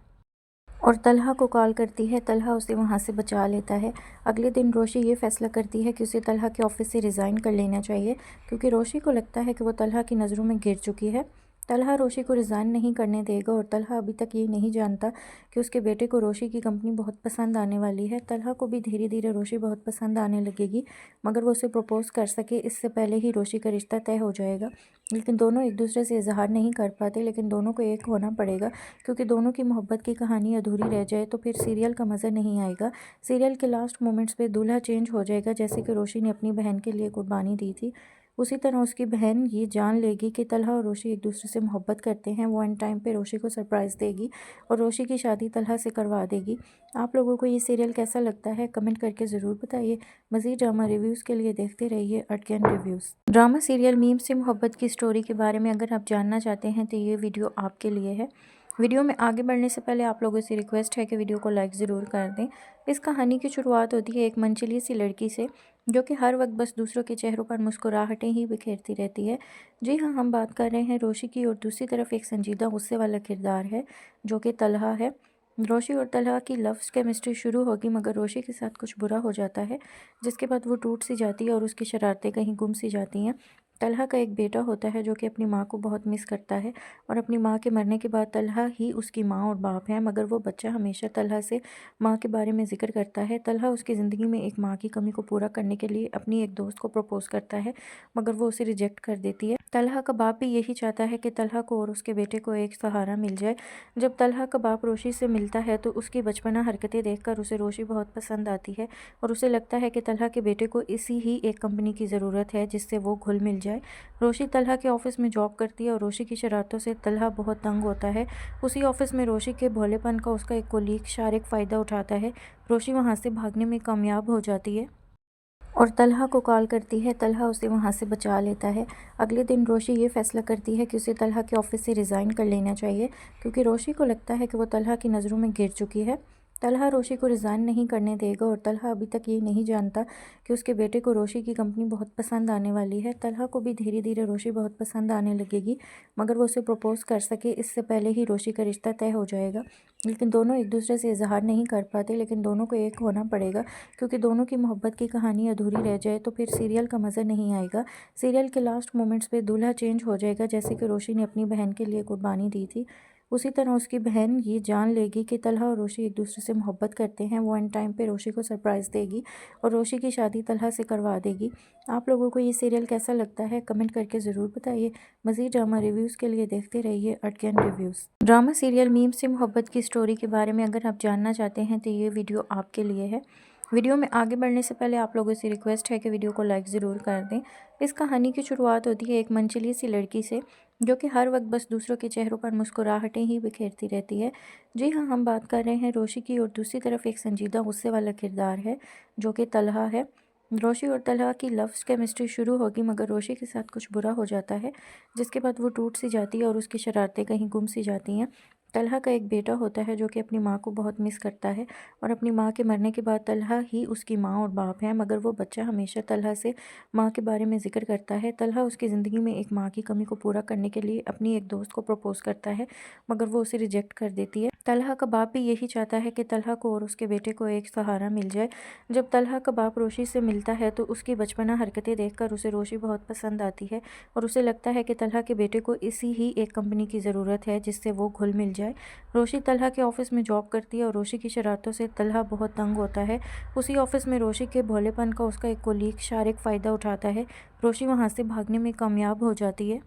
और तलहा को कॉल करती है। तलहा उसे वहाँ से बचा लेता है। अगले दिन रोशी ये फ़ैसला करती है कि उसे तलहा के ऑफिस से रिज़ाइन कर लेना चाहिए, क्योंकि रोशी को लगता है कि वो तलहा की नज़रों में गिर चुकी है। तलहा रोशी को रिज़ाइन नहीं करने देगा और तलहा अभी तक ये नहीं जानता कि उसके बेटे को रोशी की कंपनी बहुत पसंद आने वाली है। तलहा को भी धीरे धीरे रोशी बहुत पसंद आने लगेगी, मगर वो उसे प्रपोज़ कर सके इससे पहले ही रोशी का रिश्ता तय हो जाएगा। लेकिन दोनों एक दूसरे से इजहार नहीं कर पाते, लेकिन दोनों को एक होना पड़ेगा, क्योंकि दोनों की मोहब्बत की कहानी अधूरी रह जाए तो फिर सीरियल का मज़ा नहीं आएगा। सीरियल के लास्ट मोमेंट्स पे दूल्हा चेंज हो जाएगा, जैसे कि रोशी ने अपनी बहन के लिए कुर्बानी दी थी। उसी तरह उसकी बहन ये जान लेगी कि तलहा और रोशी एक दूसरे से मोहब्बत करते हैं। वो एंड टाइम पे रोशी को सरप्राइज़ देगी और रोशी की शादी तलहा से करवा देगी। आप लोगों को ये सीरियल कैसा लगता है कमेंट करके ज़रूर बताइए। मज़ीद ड्रामा रिव्यूज़ के लिए देखते रहिए अटकन रिव्यूज़। ड्रामा सीरियल मीम से मोहब्बत की स्टोरी के बारे में अगर आप जानना चाहते हैं तो ये वीडियो आपके लिए है। वीडियो में आगे बढ़ने से पहले आप लोगों से रिक्वेस्ट है कि वीडियो को लाइक ज़रूर कर दें। इस कहानी की शुरुआत होती है एक मनचली सी लड़की से, जो कि हर वक्त बस दूसरों के चेहरों पर मुस्कुराहटें ही बिखेरती रहती है। जी हाँ, हम बात कर रहे हैं रोशी की, और दूसरी तरफ एक संजीदा गुस्से वाला किरदार है जो कि तलहा है। रोशी और तलहा की लव केमिस्ट्री शुरू होगी, मगर रोशी के साथ कुछ बुरा हो जाता है, जिसके बाद वो टूट सी जाती है और उसकी शरारतें कहीं गुम सी जाती हैं। तलहा का एक बेटा होता है जो कि अपनी माँ को बहुत मिस करता है, और अपनी माँ के मरने के बाद तलहा ही उसकी माँ और बाप है, मगर वो बच्चा हमेशा तलहा से माँ के बारे में ज़िक्र करता है। तलहा उसकी ज़िंदगी में एक माँ की कमी को पूरा करने के लिए अपनी एक दोस्त को प्रपोज़ करता है, मगर वो उसे रिजेक्ट कर देती है। तलहा का बाप भी यही चाहता है कि तलहा को और उसके बेटे को एक सहारा मिल जाए। जब तलहा का बाप रोशी से मिलता है तो उसकी बचपना हरकतें देखकर उसे रोशी बहुत पसंद आती है और उसे लगता है कि तलहा के बेटे को इसी ही एक कंपनी की ज़रूरत है जिससे वो घुल मिल जाए। रोशी तलहा के ऑफिस में जॉब करती है और रोशी की शरारतों से तलहा बहुत तंग होता है। उसी ऑफिस में रोशी के भोलेपन का उसका एक कोलीग शारिक फ़ायदा उठाता है। रोशी वहाँ से भागने में कामयाब हो जाती है और तलहा को कॉल करती है। तलहा उसे वहाँ से बचा लेता है। अगले दिन रोशी ये फ़ैसला करती है कि उसे तलहा के ऑफिस से रिज़ाइन कर लेना चाहिए, क्योंकि रोशी को लगता है कि वो तलहा की नज़रों में गिर चुकी है। तलहा रोशी को रिज़ाइन नहीं करने देगा और तलहा अभी तक ये नहीं जानता कि उसके बेटे को रोशी की कंपनी बहुत पसंद आने वाली है। तलहा को भी धीरे धीरे रोशी बहुत पसंद आने लगेगी, मगर वो उसे प्रपोज़ कर सके इससे पहले ही रोशी का रिश्ता तय हो जाएगा। लेकिन दोनों एक दूसरे से इजहार नहीं कर पाते, लेकिन दोनों को एक होना पड़ेगा, क्योंकि दोनों की मोहब्बत की कहानी अधूरी रह जाए तो फिर सीरियल का मज़ा नहीं आएगा। सीरियल के लास्ट मोमेंट्स पे दूल्हा चेंज हो जाएगा, जैसे कि रोशी ने अपनी बहन के लिए कुर्बानी दी थी। उसी तरह उसकी बहन ये जान लेगी कि तलहा और रोशी एक दूसरे से मोहब्बत करते हैं। वो एंड टाइम पे रोशी को सरप्राइज़ देगी और रोशी की शादी तलहा से करवा देगी। आप लोगों को ये सीरियल कैसा लगता है कमेंट करके ज़रूर बताइए। मज़ीद ड्रामा रिव्यूज़ के लिए देखते रहिए अटकन रिव्यूज़। ड्रामा सीरियल मीम से मोहब्बत की स्टोरी के बारे में अगर आप जानना चाहते हैं तो ये वीडियो आपके लिए है। वीडियो में आगे बढ़ने से पहले आप लोगों से रिक्वेस्ट है कि वीडियो को लाइक ज़रूर कर दें। इस कहानी की शुरुआत होती है एक मनचली सी लड़की से, जो कि हर वक्त बस दूसरों के चेहरों पर मुस्कुराहटें ही बिखेरती रहती है। जी हाँ, हम बात कर रहे हैं रोशी की, और दूसरी तरफ एक संजीदा गुस्से वाला किरदार है जो कि तलहा है। रोशी और तलहा की लव केमिस्ट्री शुरू होगी, मगर रोशी के साथ कुछ बुरा हो जाता है, जिसके बाद वो टूट सी जाती है और उसकी शरारतें कहीं गुम सी जाती हैं। तलहा का एक बेटा होता है जो कि अपनी माँ को बहुत मिस करता है, और अपनी माँ के मरने के बाद तलहा ही उसकी माँ और बाप है, मगर वो बच्चा हमेशा तलहा से माँ के बारे में ज़िक्र करता है। तलहा उसकी ज़िंदगी में एक माँ की कमी को पूरा करने के लिए अपनी एक दोस्त को प्रपोज़ करता है, मगर वो उसे रिजेक्ट कर देती है। तलहा का बाप भी यही चाहता है कि तलहा को और उसके बेटे को एक सहारा मिल जाए। जब तलहा का बाप रोशी से मिलता है तो उसकी बचपना हरकतें देखकर उसे रोशी बहुत पसंद आती है, और उसे लगता है कि तलहा के बेटे को इसी ही एक कंपनी की ज़रूरत है जिससे वो घुल मिल जाए। रोशी तलहा के ऑफिस में जॉब करती है और रोशी की शरारतों से तलहा बहुत तंग होता है। उसी ऑफिस में रोशी के भोलेपन का उसका एक कोलीग शारिक फ़ायदा उठाता है। रोशी वहाँ से भागने में कामयाब हो जाती है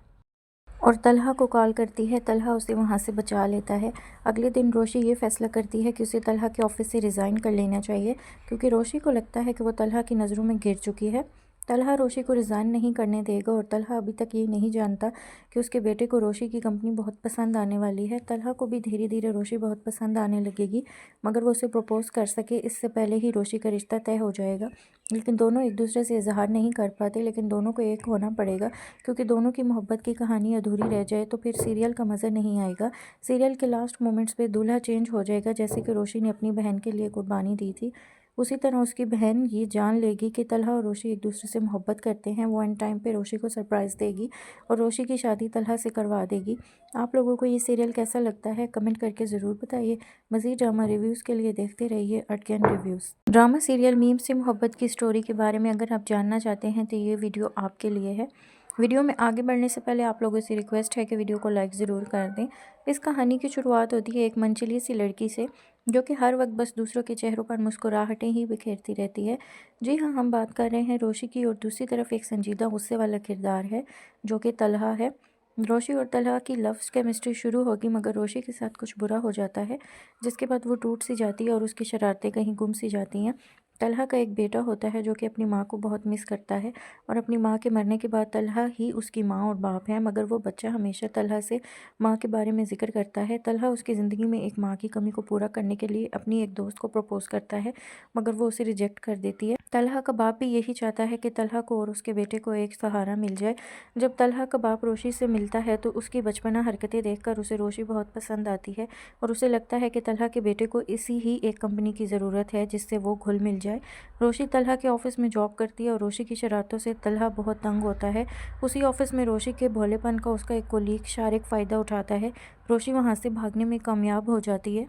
और तलहा को कॉल करती है। तलहा उसे वहाँ से बचा लेता है। अगले दिन रोशी ये फैसला करती है कि उसे तलहा के ऑफिस से रिज़ाइन कर लेना चाहिए, क्योंकि रोशी को लगता है कि वो तलहा की नज़रों में गिर चुकी है। तलहा रोशी को रिज़ाइन नहीं करने देगा और तलहा अभी तक ये नहीं जानता कि उसके बेटे को रोशी की कंपनी बहुत पसंद आने वाली है। तलहा को भी धीरे धीरे रोशी बहुत पसंद आने लगेगी, मगर वो उसे प्रपोज़ कर सके इससे पहले ही रोशी का रिश्ता तय हो जाएगा। लेकिन दोनों एक दूसरे से इजहार नहीं कर पाते, लेकिन दोनों को एक होना पड़ेगा, क्योंकि दोनों की मोहब्बत की कहानी अधूरी रह जाए तो फिर सीरियल का मज़ा नहीं आएगा। सीरियल के लास्ट मोमेंट्स पे दूल्हा चेंज हो जाएगा, जैसे कि रोशी ने अपनी बहन के लिए कुर्बानी दी थी। उसी तरह उसकी बहन ये जान लेगी कि तलहा और रोशी एक दूसरे से मोहब्बत करते हैं। वो एंड टाइम पे रोशी को सरप्राइज़ देगी और रोशी की शादी तलहा से करवा देगी। आप लोगों को ये सीरियल कैसा लगता है कमेंट करके ज़रूर बताइए। मज़ीद ड्रामा रिव्यूज़ के लिए देखते रहिए अटकन रिव्यूज़। ड्रामा सीरियल मीम से मोहब्बत की स्टोरी के बारे में अगर आप जानना चाहते हैं तो ये वीडियो आपके लिए है। वीडियो में आगे बढ़ने से पहले आप लोगों से रिक्वेस्ट है कि वीडियो को लाइक ज़रूर कर दें। इस कहानी की शुरुआत होती है एक मनचली सी लड़की से, जो कि हर वक्त बस दूसरों के चेहरों पर मुस्कुराहटें ही बिखेरती रहती है। जी हाँ, हम बात कर रहे हैं रोशी की, और दूसरी तरफ एक संजीदा गुस्से वाला किरदार है जो कि तलहा है। रोशी और तलहा की लव केमिस्ट्री शुरू होगी, मगर रोशी के साथ कुछ बुरा हो जाता है, जिसके बाद वो टूट सी जाती है और उसकी शरारतें कहीं गुम सी जाती हैं। तलहा का एक बेटा होता है जो कि अपनी माँ को बहुत मिस करता है, और अपनी माँ के मरने के बाद तलहा ही उसकी माँ और बाप है, मगर वो बच्चा हमेशा तलहा से माँ के बारे में ज़िक्र करता है। तलहा उसकी ज़िंदगी में एक माँ की कमी को पूरा करने के लिए अपनी एक दोस्त को प्रपोज़ करता है, मगर वो उसे रिजेक्ट कर देती है। तलहा का बाप भी यही चाहता है कि तलहा को और उसके बेटे को एक सहारा मिल जाए। जब तलहा का बाप रोशी से मिलता है तो उसकी बचपना हरकतें देखकर उसे रोशी बहुत पसंद आती है, और उसे लगता है कि तलहा के बेटे को इसी ही एक कंपनी की ज़रूरत है जिससे वो घुल मिल जाए। रोशी तलहा के ऑफिस में जॉब करती है और रोशी की शरारतों से तलहा बहुत तंग होता है। उसी ऑफिस में रोशी के भोलेपन का उसका एक कोलीग शारिक फ़ायदा उठाता है। रोशी वहाँ से भागने में कामयाब हो जाती है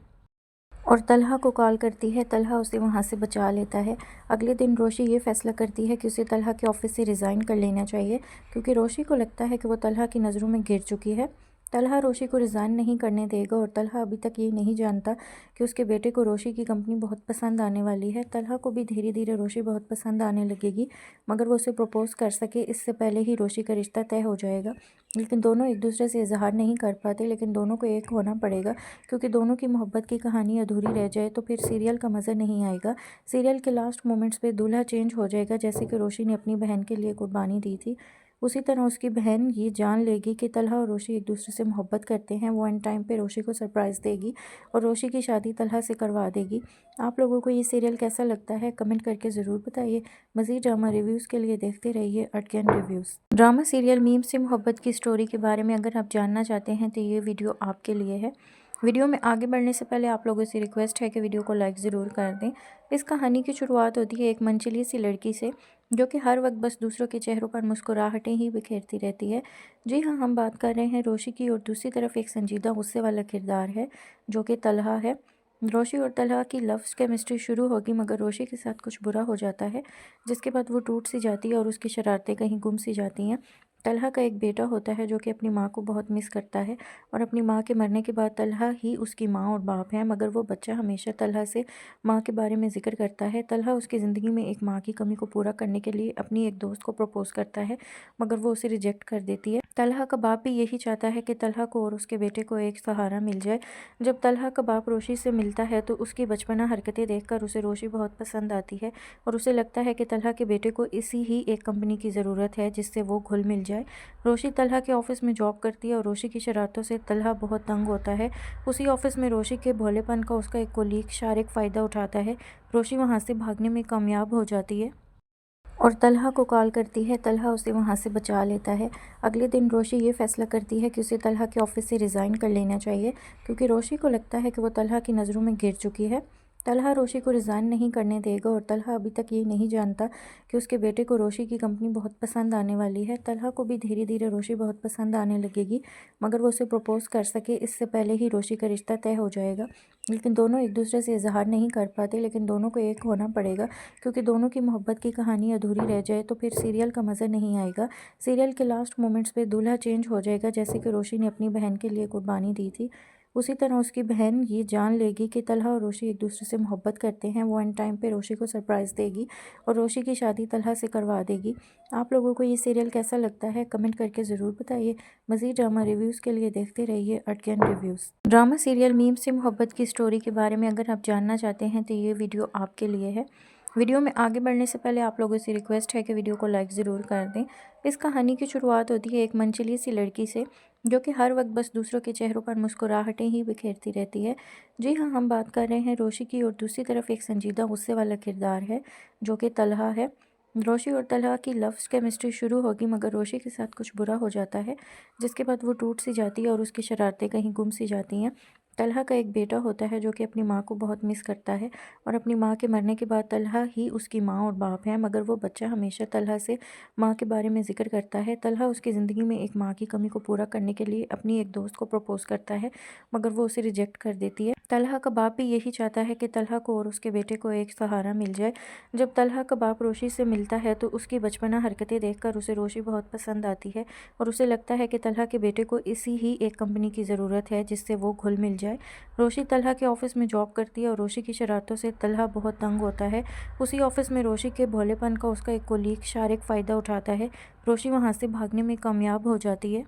और तलहा को कॉल करती है। तलहा उसे वहाँ से बचा लेता है। अगले दिन रोशी ये फैसला करती है कि उसे तलहा के ऑफिस से रिज़ाइन कर लेना चाहिए, क्योंकि रोशी को लगता है कि वो तलहा की नज़रों में गिर चुकी है। तलहा रोशी को रिज़ाइन नहीं करने देगा और तलहा अभी तक ये नहीं जानता कि उसके बेटे को रोशी की कंपनी बहुत पसंद आने वाली है। तलहा को भी धीरे धीरे रोशी बहुत पसंद आने लगेगी, मगर वो उसे प्रपोज़ कर सके इससे पहले ही रोशी का रिश्ता तय हो जाएगा। लेकिन दोनों एक दूसरे से इजहार नहीं कर पाते, लेकिन दोनों को एक होना पड़ेगा, क्योंकि दोनों की मोहब्बत की कहानी अधूरी रह जाए तो फिर सीरियल का मज़ा नहीं आएगा। सीरियल के लास्ट मोमेंट्स पे दूल्हा चेंज हो जाएगा, जैसे कि रोशी ने अपनी बहन के लिए कुर्बानी दी थी। उसी तरह उसकी बहन ये जान लेगी कि तलहा और रोशी एक दूसरे से मोहब्बत करते हैं। वो एंड टाइम पे रोशी को सरप्राइज़ देगी और रोशी की शादी तलहा से करवा देगी। आप लोगों को ये सीरियल कैसा लगता है कमेंट करके ज़रूर बताइए। मज़ीद ड्रामा रिव्यूज़ के लिए देखते रहिए अटकन रिव्यूज़। ड्रामा सीरियल मीम से मोहब्बत की स्टोरी के बारे में अगर आप जानना चाहते हैं तो ये वीडियो आपके लिए है। वीडियो में आगे बढ़ने से पहले आप लोगों से रिक्वेस्ट है कि वीडियो को लाइक ज़रूर कर दें। इस कहानी की शुरुआत होती है एक मनचली सी लड़की से, जो कि हर वक्त बस दूसरों के चेहरों पर मुस्कुराहटें ही बिखेरती रहती है। जी हाँ, हम बात कर रहे हैं रोशी की, और दूसरी तरफ एक संजीदा गुस्से वाला किरदार है जो कि तलहा है। रोशी और तलहा की लव केमिस्ट्री शुरू होगी, मगर रोशी के साथ कुछ बुरा हो जाता है, जिसके बाद वो टूट सी जाती है और उसकी शरारतें कहीं गुम सी जाती हैं। तलहा का एक बेटा होता है जो कि अपनी माँ को बहुत मिस करता है, और अपनी माँ के मरने के बाद तलहा ही उसकी माँ और बाप है, मगर वो बच्चा हमेशा तलहा से माँ के बारे में ज़िक्र करता है। तलहा उसकी ज़िंदगी में एक माँ की कमी को पूरा करने के लिए अपनी एक दोस्त को प्रपोज़ करता है, मगर वो उसे रिजेक्ट कर देती है। तलहा का बाप भी यही चाहता है कि तलहा को और उसके बेटे को एक सहारा मिल जाए। जब तलहा का बाप रोशी से मिलता है तो उसकी बचपना हरकतें देखकर उसे रोशी बहुत पसंद आती है, और उसे लगता है कि तलहा के बेटे को इसी ही एक कंपनी की ज़रूरत है जिससे वो घुल मिल जाए। रोशी तलहा के ऑफिस में जॉब करती है, और रोशी की शरारतों से तलहा बहुत तंग होता है। उसी ऑफिस में रोशी के भोलेपन का उसका एक कोलीग शारिक फ़ायदा उठाता है। रोशी वहाँ से भागने में कामयाब हो जाती है और तलहा को कॉल करती है। तलहा उसे वहाँ से बचा लेता है। अगले दिन रोशी ये फैसला करती है कि उसे तलहा के ऑफिस से रिज़ाइन कर लेना चाहिए, क्योंकि रोशी को लगता है कि वो तलहा की नज़रों में गिर चुकी है। तलहा रोशी को रिज़ाइन नहीं करने देगा, और तलहा अभी तक ये नहीं जानता कि उसके बेटे को रोशी की कंपनी बहुत पसंद आने वाली है। तलहा को भी धीरे धीरे रोशी बहुत पसंद आने लगेगी, मगर वो उसे प्रपोज़ कर सके इससे पहले ही रोशी का रिश्ता तय हो जाएगा। लेकिन दोनों एक दूसरे से इजहार नहीं कर पाते, लेकिन दोनों को एक होना पड़ेगा, क्योंकि दोनों की मोहब्बत की कहानी अधूरी रह जाए तो फिर सीरियल का मज़ा नहीं आएगा। सीरियल के लास्ट मोमेंट्स पे दूल्हा चेंज हो जाएगा, जैसे कि रोशी ने अपनी बहन के लिए कुर्बानी दी थी। उसी तरह उसकी बहन ये जान लेगी कि तलहा और रोशी एक दूसरे से मोहब्बत करते हैं। वो एंड टाइम पे रोशी को सरप्राइज़ देगी और रोशी की शादी तलहा से करवा देगी। आप लोगों को ये सीरियल कैसा लगता है, कमेंट करके ज़रूर बताइए। मज़ीद ड्रामा रिव्यूज़ के लिए देखते रहिए अटकन रिव्यूज़। ड्रामा सीरियल मीम से मोहब्बत की स्टोरी के बारे में अगर आप जानना चाहते हैं तो ये वीडियो आपके लिए है। वीडियो में आगे बढ़ने से पहले आप लोगों से रिक्वेस्ट है कि वीडियो को लाइक ज़रूर कर दें। इस कहानी की शुरुआत होती है एक मनचली सी लड़की से, जो कि हर वक्त बस दूसरों के चेहरों पर मुस्कुराहटें ही बिखेरती रहती है। जी हाँ, हम बात कर रहे हैं रोशी की, और दूसरी तरफ एक संजीदा गुस्से वाला किरदार है जो कि तलहा है। रोशी और तलहा की लव केमिस्ट्री शुरू होगी, मगर रोशी के साथ कुछ बुरा हो जाता है, जिसके बाद वो टूट सी जाती है और उसकी शरारतें कहीं गुम सी जाती हैं। तलहा का एक बेटा होता है जो कि अपनी माँ को बहुत मिस करता है, और अपनी माँ के मरने के बाद तलहा ही उसकी माँ और बाप है, मगर वो बच्चा हमेशा तलहा से माँ के बारे में ज़िक्र करता है। तलहा उसकी ज़िंदगी में एक माँ की कमी को पूरा करने के लिए अपनी एक दोस्त को प्रपोज़ करता है, मगर वो उसे रिजेक्ट कर देती है। तलहा का बाप भी यही चाहता है कि तलहा को और उसके बेटे को एक सहारा मिल जाए। जब तलहा का बाप रोशी से मिलता है तो उसकी बचपना हरकतें देखकर उसे रोशी बहुत पसंद आती है, और उसे लगता है कि तलहा के बेटे को इसी ही एक कंपनी की ज़रूरत है जिससे वो घुल मिल जाए। रोशी तलहा के ऑफिस में जॉब करती है, और रोशी की शरारतों से तलहा बहुत तंग होता है। उसी ऑफिस में रोशी के भोलेपन का उसका एक कोलीग शारिक फ़ायदा उठाता है। रोशी वहाँ से भागने में कामयाब हो जाती है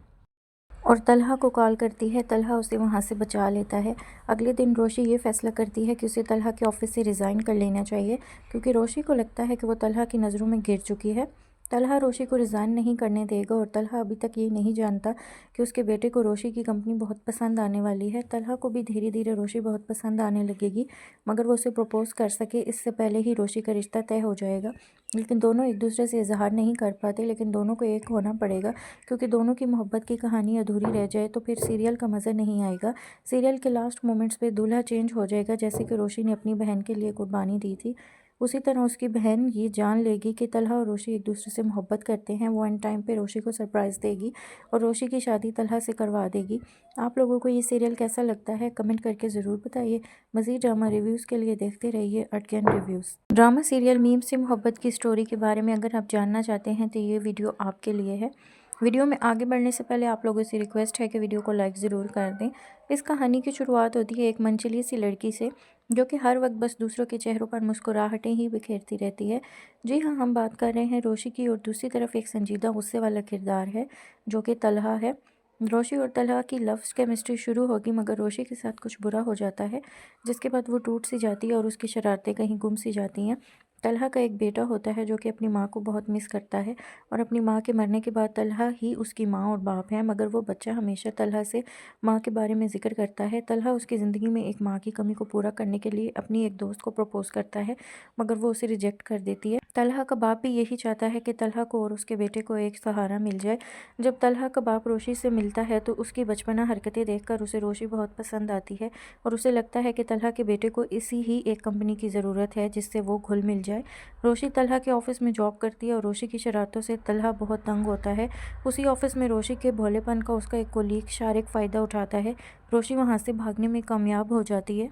और तलहा को कॉल करती है। तलहा उसे वहाँ से बचा लेता है। अगले दिन रोशी ये फैसला करती है कि उसे तलहा के ऑफिस से रिज़ाइन कर लेना चाहिए, क्योंकि रोशी को लगता है कि वो तलहा की नज़रों में गिर चुकी है। तलहा रोशी को रिज़ाइन नहीं करने देगा, और तलहा अभी तक ये नहीं जानता कि उसके बेटे को रोशी की कंपनी बहुत पसंद आने वाली है। तलहा को भी धीरे धीरे रोशी बहुत पसंद आने लगेगी, मगर वो उसे प्रपोज़ कर सके इससे पहले ही रोशी का रिश्ता तय हो जाएगा। लेकिन दोनों एक दूसरे से इजहार नहीं कर पाते, लेकिन दोनों को एक होना पड़ेगा, क्योंकि दोनों की मोहब्बत की कहानी अधूरी रह जाए तो फिर सीरियल का मज़ा नहीं आएगा। सीरियल के लास्ट मोमेंट्स पे दूल्हा चेंज हो जाएगा, जैसे कि रोशी ने अपनी बहन के लिए कुर्बानी दी थी। उसी तरह उसकी बहन ये जान लेगी कि तलहा और रोशी एक दूसरे से मोहब्बत करते हैं। वो एंड टाइम पे रोशी को सरप्राइज़ देगी और रोशी की शादी तलहा से करवा देगी। आप लोगों को ये सीरियल कैसा लगता है, कमेंट करके ज़रूर बताइए। मज़ीद ड्रामा रिव्यूज़ के लिए देखते रहिए अटकन रिव्यूज़। ड्रामा सीरियल मीम से मोहब्बत की स्टोरी के बारे में अगर आप जानना चाहते हैं तो ये वीडियो आपके लिए है। वीडियो में आगे बढ़ने से पहले आप लोगों से रिक्वेस्ट है कि वीडियो को लाइक ज़रूर कर दें। इस कहानी की शुरुआत होती है एक मनचली सी लड़की से, जो कि हर वक्त बस दूसरों के चेहरों पर मुस्कुराहटें ही बिखेरती रहती है। जी हाँ, हम बात कर रहे हैं रोशी की, और दूसरी तरफ एक संजीदा गुस्से वाला किरदार है जो कि तलहा है। रोशी और तलहा की लव केमिस्ट्री शुरू होगी, मगर रोशी के साथ कुछ बुरा हो जाता है, जिसके बाद वो टूट सी जाती है और उसकी शरारतें कहीं गुम सी जाती हैं। तलहा का एक बेटा होता है जो कि अपनी माँ को बहुत मिस करता है, और अपनी माँ के मरने के बाद तलहा ही उसकी माँ और बाप है, मगर वो बच्चा हमेशा तलहा से माँ के बारे में ज़िक्र करता है। तलहा उसकी ज़िंदगी में एक माँ की कमी को पूरा करने के लिए अपनी एक दोस्त को प्रपोज़ करता है, मगर वो उसे रिजेक्ट कर देती है। तलहा का बाप भी यही चाहता है कि तलहा को और उसके बेटे को एक सहारा मिल जाए। जब तलहा का बाप रोशी से मिलता है तो उसकी बचपना हरकतें देखकर उसे रोशी बहुत पसंद आती है और उसे लगता है कि तलहा के बेटे को इसी ही एक कंपनी की ज़रूरत है जिससे वो घुल मिल जाए। रोशी तलहा के ऑफिस में जॉब करती है और रोशी की शरारतों से तलहा बहुत तंग होता है। उसी ऑफिस में रोशी के भोलेपन का उसका एक कोलीग शारिक फ़ायदा उठाता है। रोशी वहाँ से भागने में कामयाब हो जाती है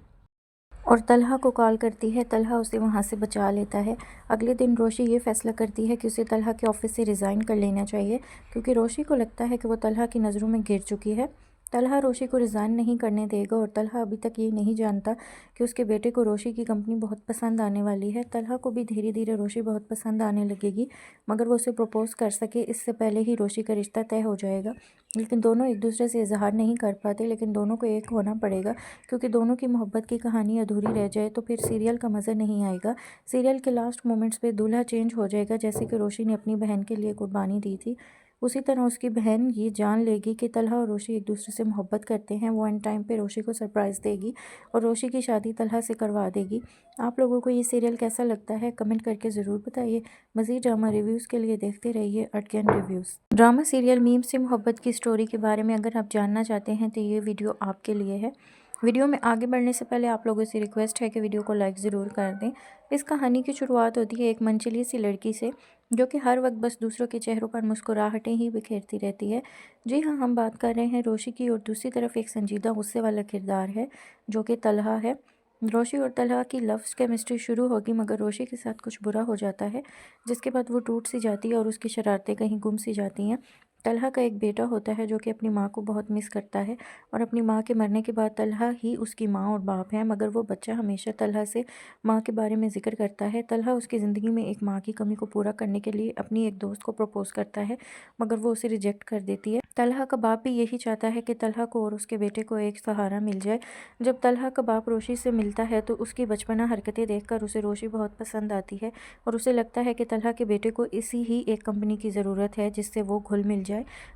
और तलहा को कॉल करती है। तलहा उसे वहाँ से बचा लेता है। अगले दिन रोशी ये फैसला करती है कि उसे तलहा के ऑफिस से रिज़ाइन कर लेना चाहिए क्योंकि रोशी को लगता है कि वो तलहा की नज़रों में गिर चुकी है। तलहा रोशी को रिज़ाइन नहीं करने देगा और तलहा अभी तक ये नहीं जानता कि उसके बेटे को रोशी की कंपनी बहुत पसंद आने वाली है। तलहा को भी धीरे धीरे रोशी बहुत पसंद आने लगेगी, मगर वो उसे प्रपोज़ कर सके इससे पहले ही रोशी का रिश्ता तय हो जाएगा। लेकिन दोनों एक दूसरे से इजहार नहीं कर पाते, लेकिन दोनों को एक होना पड़ेगा क्योंकि दोनों की मोहब्बत की कहानी अधूरी रह जाए तो फिर सीरियल का मज़ा नहीं आएगा। सीरियल के लास्ट मोमेंट्स पे दूल्हा चेंज हो जाएगा, जैसे कि रोशी ने अपनी बहन के लिए कुर्बानी दी थी। उसी तरह उसकी बहन ये जान लेगी कि तलहा और रोशी एक दूसरे से मोहब्बत करते हैं। वो एंड टाइम पे रोशी को सरप्राइज़ देगी और रोशी की शादी तलहा से करवा देगी। आप लोगों को ये सीरियल कैसा लगता है कमेंट करके ज़रूर बताइए। मज़ीद ड्रामा रिव्यूज़ के लिए देखते रहिए अटकन रिव्यूज़। ड्रामा सीरियल मीम से मोहब्बत की स्टोरी के बारे में अगर आप जानना चाहते हैं तो ये वीडियो आपके लिए है। वीडियो में आगे बढ़ने से पहले आप लोगों से रिक्वेस्ट है कि वीडियो को लाइक ज़रूर कर दें। इस कहानी की शुरुआत होती है एक मनचली सी लड़की से जो कि हर वक्त बस दूसरों के चेहरों पर मुस्कुराहटें ही बिखेरती रहती है। जी हाँ, हम बात कर रहे हैं रोशी की और दूसरी तरफ एक संजीदा गुस्से वाला किरदार है जो कि तलहा है। रोशी और तलहा की लव केमिस्ट्री शुरू होगी, मगर रोशी के साथ कुछ बुरा हो जाता है जिसके बाद वो टूट सी जाती है और उसकी शरारतें कहीं गुम सी जाती हैं। तलहा का एक बेटा होता है जो कि अपनी माँ को बहुत मिस करता है और अपनी माँ के मरने के बाद तलहा ही उसकी माँ और बाप है, मगर वो बच्चा हमेशा तलहा से माँ के बारे में ज़िक्र करता है। तलहा उसकी ज़िंदगी में एक माँ की कमी को पूरा करने के लिए अपनी एक दोस्त को प्रपोज़ करता है, मगर वो उसे रिजेक्ट कर देती है। तलहा का बाप भी यही चाहता है कि तलहा को और उसके बेटे को एक सहारा मिल जाए। जब तलहा का बाप रोशी से मिलता है तो उसकी बचपना हरकतें देखकर उसे रोशी बहुत पसंद आती है और उसे लगता है कि तलहा के बेटे को इसी ही एक कंपनी की ज़रूरत है जिससे वो घुल मिल जाए।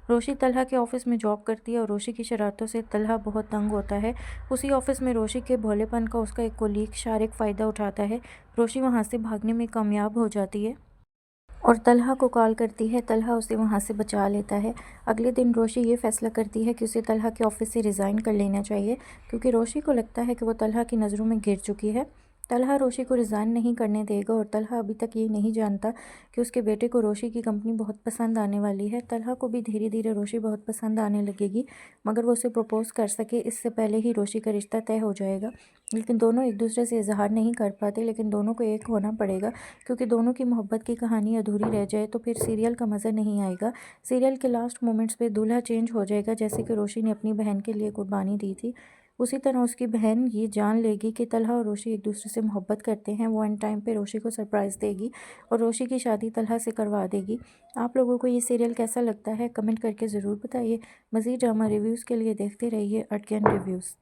रोशी तलहा के ऑफिस में जॉब करती है और रोशी की शरारतों से तलहा बहुत तंग होता है। उसी ऑफिस में रोशी के भोलेपन का उसका एक कोलीग शारिक फ़ायदा उठाता है। रोशी वहाँ से भागने में कामयाब हो जाती है और तलहा को कॉल करती है। तलहा उसे वहाँ से बचा लेता है। अगले दिन रोशी ये फैसला करती है कि उसे तलहा के ऑफिस से रिज़ाइन कर लेना चाहिए क्योंकि रोशी को लगता है कि वो तलहा की नज़रों में गिर चुकी है। तलहा रोशी को रिज़ाइन नहीं करने देगा और तलहा अभी तक ये नहीं जानता कि उसके बेटे को रोशी की कंपनी बहुत पसंद आने वाली है। तलहा को भी धीरे धीरे रोशी बहुत पसंद आने लगेगी, मगर वो उसे प्रपोज़ कर सके इससे पहले ही रोशी का रिश्ता तय हो जाएगा। लेकिन दोनों एक दूसरे से इजहार नहीं कर पाते, लेकिन दोनों को एक होना पड़ेगा क्योंकि दोनों की मोहब्बत की कहानी अधूरी रह जाए तो फिर सीरियल का मज़ा नहीं आएगा। सीरियल के लास्ट मोमेंट्स पे दूल्हा चेंज हो जाएगा, जैसे कि रोशी ने अपनी बहन के लिए कुर्बानी दी थी। उसी तरह उसकी बहन ये जान लेगी कि तलहा और रोशी एक दूसरे से मोहब्बत करते हैं। वो एंड टाइम पे रोशी को सरप्राइज़ देगी और रोशी की शादी तलहा से करवा देगी। आप लोगों को ये सीरियल कैसा लगता है कमेंट करके ज़रूर बताइए। मज़ीद ड्रामा रिव्यूज़ के लिए देखते रहिए अटकन रिव्यूज़।